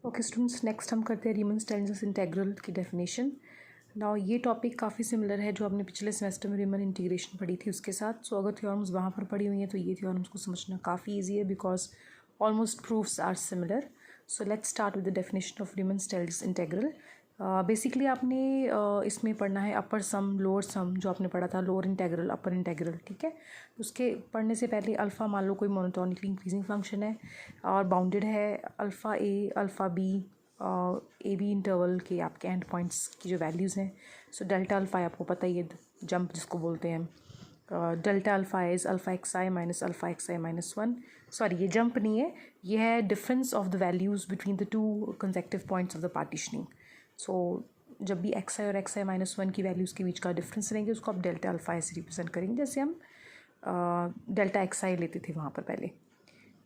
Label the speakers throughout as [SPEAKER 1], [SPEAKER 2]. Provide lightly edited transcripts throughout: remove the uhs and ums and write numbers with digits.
[SPEAKER 1] Okay students, next हम करते हैं रीमन-स्टाइन्स इंटीग्रल की डेफिनेशन। नाउ ये टॉपिक काफ़ी सिमिलर है जो आपने पिछले सेमेस्टर में रीमन इंटीग्रेशन पढ़ी थी उसके साथ। सो अगर थ्योरम्स वहाँ पर पढ़ी हुई हैं तो ये थ्योरम्स को समझना काफ़ी ईजी है because almost proofs are similar. So let's start with the definition of Riemann Stieltjes integral. Basically आपने इसमें पढ़ना है अपर सम लोअर सम, जो आपने पढ़ा था लोअर इंटीग्रल अपर इंटीग्रल, ठीक है। उसके पढ़ने से पहले अल्फ़ा मान लो कोई मोनोटोनिकली इंक्रीजिंग फंक्शन है और बाउंडेड है alpha A alpha B A B interval के आपके एंड पॉइंट्स की जो वैल्यूज़ हैं। सो डेल्टा अल्फ़ा आपको पता ही है, जंप जिसको बोलते हैं। Delta alpha is alpha x i minus alpha x i minus one. Sorry, ये जंप नहीं है, ये है difference of the values between the two consecutive points of the partitioning. So जब भी एक्स आई और एक्स आई माइनस वन की वैल्यूज़ के बीच का डिफरेंस रहेंगे उसको आप डेल्टा अल्फ़ा ऐसे रिप्रेजेंट करेंगे जैसे हम डेल्टा एक्स आई लेते थे वहाँ पर पहले,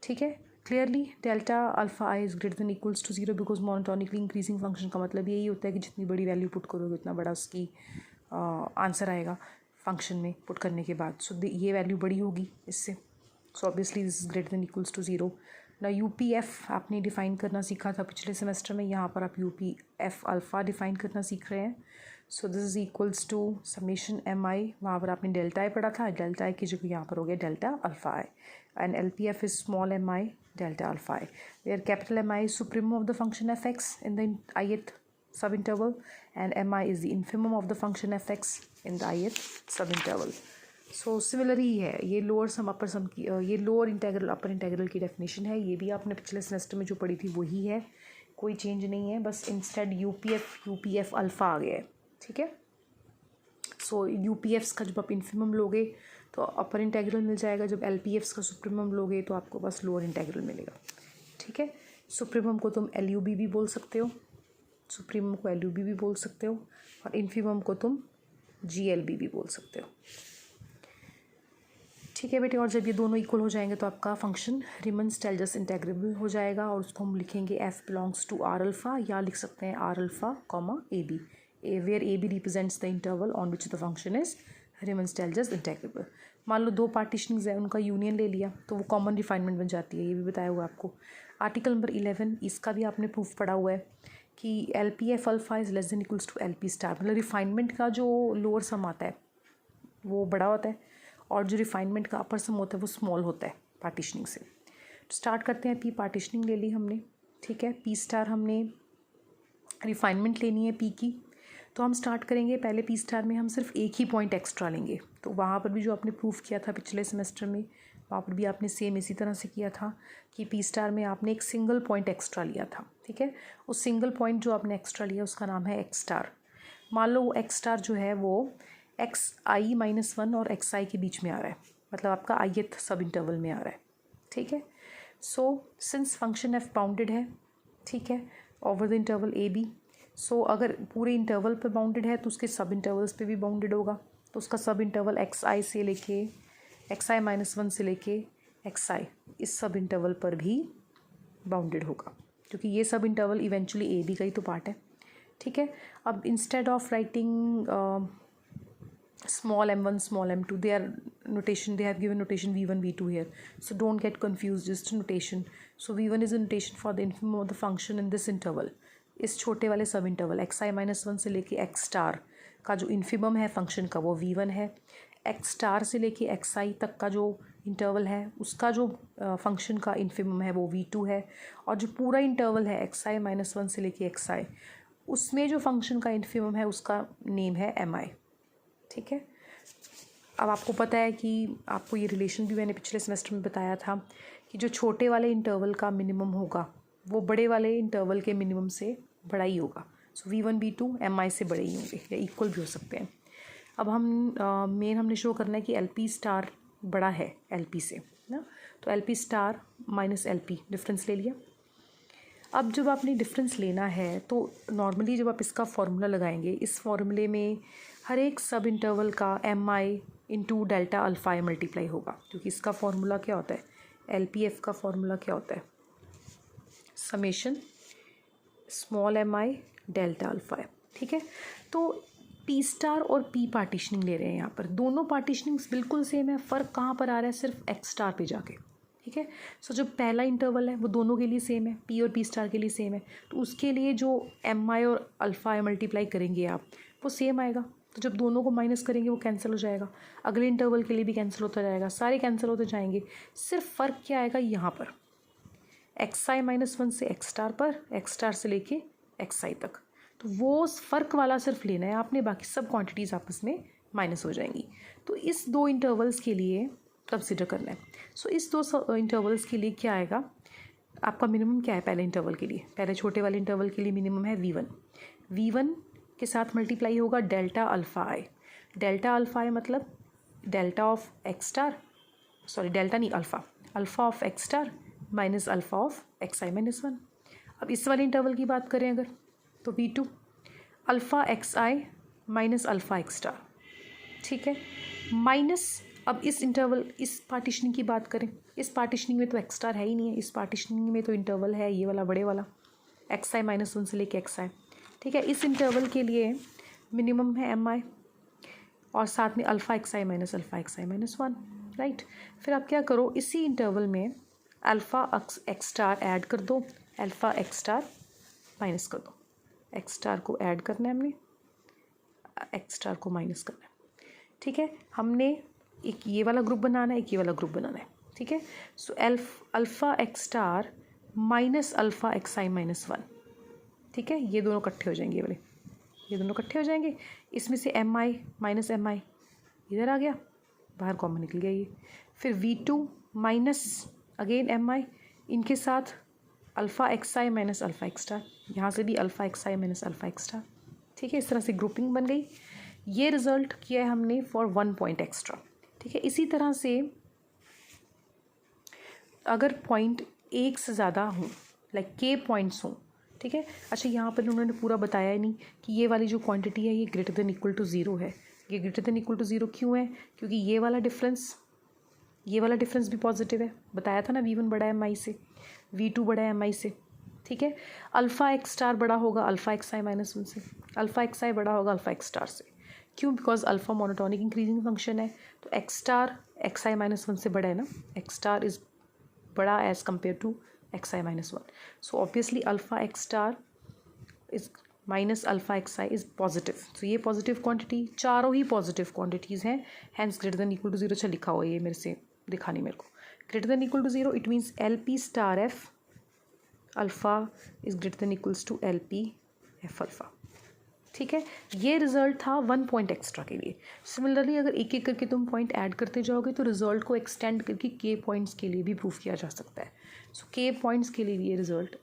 [SPEAKER 1] ठीक है। Clearly delta alpha I is greater than equals to zero because monotonically increasing function का मतलब यही होता है कि जितनी बड़ी वैल्यू पुट करोगे उतना बड़ा उसकी आंसर आएगा फंक्शन में पुट करने के बाद। सो ये वैल्यू बड़ी होगी इससे। So obviously this is greater than equals to zero. ना UPF आपने डिफ़ाइन करना सीखा था पिछले सेमेस्टर में, यहाँ पर आप UPF अल्फ़ा डिफ़ाइन करना सीख रहे हैं। So this is equals to summation MI, वहाँ पर आपने डेल्टा आई पढ़ा था, डेल्टा आई की जगह यहाँ पर हो गया delta alpha I. And LPF is small MI delta alpha I, where capital MI is supremum of the function fx in the ith subinterval and MI is the infimum of the function fx in the ith subinterval. So similarly है ये lower sum अपर सम की, ये lower integral upper integral की definition है। ये भी आपने पिछले सेमेस्टर में जो पढ़ी थी वही है, कोई चेंज नहीं है, बस इंस्टेड UPF अल्फ़ा आ गया है, ठीक है। सो UPFs का जब आप इन्फिमम लोगे तो अपर इंटीग्रल मिल जाएगा, जब LPFs का सुप्रीमम लोगे तो आपको बस लोअर इंटीग्रल मिलेगा, ठीक है। सुप्रीमम को तुम LUB भी बोल सकते हो, सुप्रीमम को LUB भी बोल सकते हो, और इन्फिमम को तुम GLB भी बोल सकते हो, ठीक है बेटे। और जब ये दोनों इक्वल हो जाएंगे तो आपका फंक्शन रीमन-स्टाइन्स इंटीग्रेबल हो जाएगा और उसको हम लिखेंगे F belongs to R alpha, या लिख सकते हैं R alpha comma AB, where AB represents the interval on which the function is Riemann Stieltjes integrable. मान लो दो पार्टीशनिंग्स है, उनका यूनियन ले लिया तो वो कॉमन रिफाइनमेंट बन जाती है, ये भी बताया हुआ आपको। आर्टिकल नंबर 11 इसका भी आपने प्रूफ पढ़ा हुआ है कि LPF alpha is less than equals to LP star, मतलब रिफाइनमेंट का जो लोअर सम आता है वो बड़ा होता है और जो रिफाइनमेंट का अपर सम होता है वो स्मॉल होता है पार्टीशनिंग से। स्टार्ट करते हैं, P पार्टीशनिंग ले ली हमने, ठीक है। P स्टार हमने रिफाइनमेंट लेनी है P की, तो हम स्टार्ट करेंगे पहले P स्टार में हम सिर्फ एक ही पॉइंट एक्स्ट्रा लेंगे। तो वहाँ पर भी जो आपने प्रूफ किया था पिछले सेमेस्टर में, वहाँ पर भी आपने सेम इसी तरह से किया था कि P स्टार में आपने एक सिंगल पॉइंट एक्स्ट्रा लिया था, ठीक है। उस सिंगल पॉइंट जो आपने एक्स्ट्रा लिया उसका नाम है X स्टार। मान लो X स्टार जो है वो XI-1 और XI के बीच में आ रहा है, मतलब आपका ith सब इंटरवल में आ रहा है, ठीक है। So since function F bounded है, ठीक है, ओवर द इंटरवल AB, सो अगर पूरे इंटरवल पे बाउंडेड है तो उसके सब इंटरवल्स पे भी बाउंडेड होगा। तो उसका सब इंटरवल XI से लेके XI-1 से लेके XI इस सब इंटरवल पर भी बाउंडेड होगा, क्योंकि ये सब इंटरवल इवेंचुअली AB का ही तो पार्ट है, ठीक है। अब instead of writing small m1 small m2, they are notation, they have given notation v1 v2 here, so don't get confused, just notation. So v1 is a notation for the infimum of the function in this interval, इस छोटे वाले सब interval XI-1 से लेके X star का जो infimum है function का वो v1 है, X स्टार से लेके XI तक का जो इंटरवल है उसका जो फंक्शन का इन्फिमम है वो v2 है, और जो पूरा इंटरवल है XI-1 से लेके XI उसमें जो फंक्शन का इन्फिमम है उसका नेम है MI, ठीक है। अब आपको पता है कि आपको ये रिलेशन भी मैंने पिछले सेमेस्टर में बताया था कि जो छोटे वाले इंटरवल का मिनिमम होगा वो बड़े वाले इंटरवल के मिनिमम से बड़ा ही होगा। सो v1 v2 MI से बड़े ही होंगे या इक्वल भी हो सकते हैं। अब हम मेन हमने शो करना है कि LP स्टार बड़ा है LP से ना, तो LP star minus LP difference ले लिया। अब जब आपने डिफरेंस लेना है तो नॉर्मली जब आप इसका फॉर्मूला लगाएंगे, इस फॉर्मूले में हर एक सब इंटरवल का MI इंटू डेल्टा अल्फ़ा आई मल्टीप्लाई होगा, क्योंकि इसका फॉर्मूला क्या होता है, LPF का फॉर्मूला क्या होता है, summation small MI delta alpha है, ठीक है। तो P स्टार और P पार्टीशनिंग ले रहे हैं यहाँ पर, दोनों पार्टीशनिंग्स बिल्कुल सेम है, फ़र्क कहाँ पर आ रहा है, सिर्फ X स्टार पे जाके, ठीक है। सो जो पहला इंटरवल है वो दोनों के लिए सेम है, पी और पी स्टार के लिए सेम है, तो उसके लिए जो एम आई और अल्फ़ा आई मल्टीप्लाई करेंगे आप वो सेम आएगा। तो जब दोनों को माइनस करेंगे वो कैंसिल हो जाएगा, अगले इंटरवल के लिए भी कैंसिल होता जाएगा, सारे कैंसिल होते जाएंगे। सिर्फ फ़र्क क्या आएगा यहाँ पर, एक्स आई -1 से एक्स स्टार पर, एक्स स्टार से लेके एक्स आई तक, तो वो फ़र्क वाला सिर्फ लेना है आपने, बाकी सब क्वांटिटीज़ आपस में माइनस हो जाएंगी। तो इस दो इंटरवल्स के लिए कंसिडर करना है। सो इस दो इंटरवल्स के लिए क्या आएगा, आपका मिनिमम क्या है पहले इंटरवल के लिए, पहले छोटे वाले इंटरवल के लिए मिनिमम है V1। V1 के साथ मल्टीप्लाई होगा delta alpha i. Delta alpha i मतलब delta of x star, sorry delta नहीं alpha, alpha of x star minus alpha of x आई -1। अब इस वाले इंटरवल की बात करें अगर, तो V2 alpha x i minus alpha x star, ठीक है, माइनस अब इस इंटरवल, इस पार्टीशनिंग की बात करें, इस पार्टीशनिंग में तो एक्स स्टार है ही नहीं है, इस पार्टीशनिंग में तो इंटरवल है ये वाला बड़े वाला, एक्स आई -1 से लेके एक्स आई, ठीक है। इस इंटरवल के लिए मिनिमम है एम आई और साथ में alpha x i minus alpha x I -1, right. फिर आप क्या करो, इसी इंटरवल में अल्फ़ा एक्स स्टार ऐड कर दो, अल्फ़ा एक्स स्टार माइनस कर दो, एक्स स्टार को ऐड करना है हमने, एक्स स्टार को माइनस करना है, ठीक है। हमने एक ये वाला ग्रुप बनाना है, एक ये वाला ग्रुप बनाना है, ठीक है। So alpha x star minus alpha x आई -1, ठीक है, ये दोनों इकट्ठे हो जाएंगे, ये वाले ये दोनों इकट्ठे हो जाएंगे। इसमें से एम आई माइनस एम आई इधर आ गया, बाहर कॉमन निकल गया ये। फिर V2 माइनस अगेन एम आई, इनके साथ alpha x i minus alpha x star, यहाँ से भी alpha x i minus alpha x star, ठीक है। इस तरह से ग्रुपिंग बन गई। ये रिज़ल्ट किया है हमने फॉर 1 पॉइंट एक्स्ट्रा, ठीक है। इसी तरह से अगर पॉइंट एक से ज़्यादा हों, लाइक के पॉइंट्स हों, ठीक है। अच्छा, यहाँ पर उन्होंने पूरा बताया ही नहीं कि ये वाली जो क्वांटिटी है ये ग्रेटर देन इक्वल टू 0 है। ये ग्रेटर देन इक्वल टू 0 क्यों है, क्योंकि ये वाला डिफरेंस भी पॉजिटिव है, बताया था ना, V1 बड़ा है एम आई से, V2 बड़ा है एम आई से, ठीक है। अल्फ़ा एक्स स्टार बड़ा होगा अल्फ़ा एक्स आई -1 से, अल्फ़ा एक्स आई बड़ा होगा अल्फ़ा एक्स स्टार से, क्यों, because alpha monotonic increasing function है, तो एक्स स्टार एक्स आई -1 से बड़ा है ना, एक्स स्टार इज़ बड़ा as compare to x I -1, so obviously alpha x star is minus alpha x I is positive. तो ये पॉजिटिव क्वांटिटी, चारों ही पॉजिटिव क्वांटिटीज़ हैं, hence greater than equal to 0। अच्छा लिखा हुआ है ये, मेरे से दिखा नहीं मेरे को, greater than equal to 0 it means L P star F alpha is greater than equals to L P F alpha, ठीक है। ये रिजल्ट था 1 पॉइंट एक्स्ट्रा के लिए। सिमिलरली अगर एक एक करके तुम पॉइंट ऐड करते जाओगे तो रिजल्ट को एक्सटेंड करके के पॉइंट्स के लिए भी प्रूफ किया जा सकता है। सो के पॉइंट्स के लिए भी ये रिजल्ट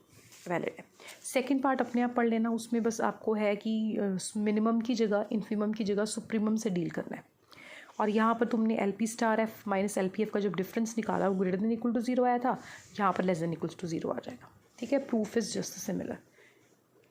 [SPEAKER 1] वैलिड है। सेकंड पार्ट अपने आप पढ़ लेना, उसमें बस आपको है कि मिनिमम की जगह इन्फीमम की जगह सुप्रीमम से डील करना है। और यहाँ पर तुमने L P star F minus L P F का जब डिफरेंस निकाला वो ग्रेटर देन इक्वल टू 0 आया था, यहाँ पर लेस देन इक्वल्स टू 0 आ जाएगा, ठीक है। Proof is just similar.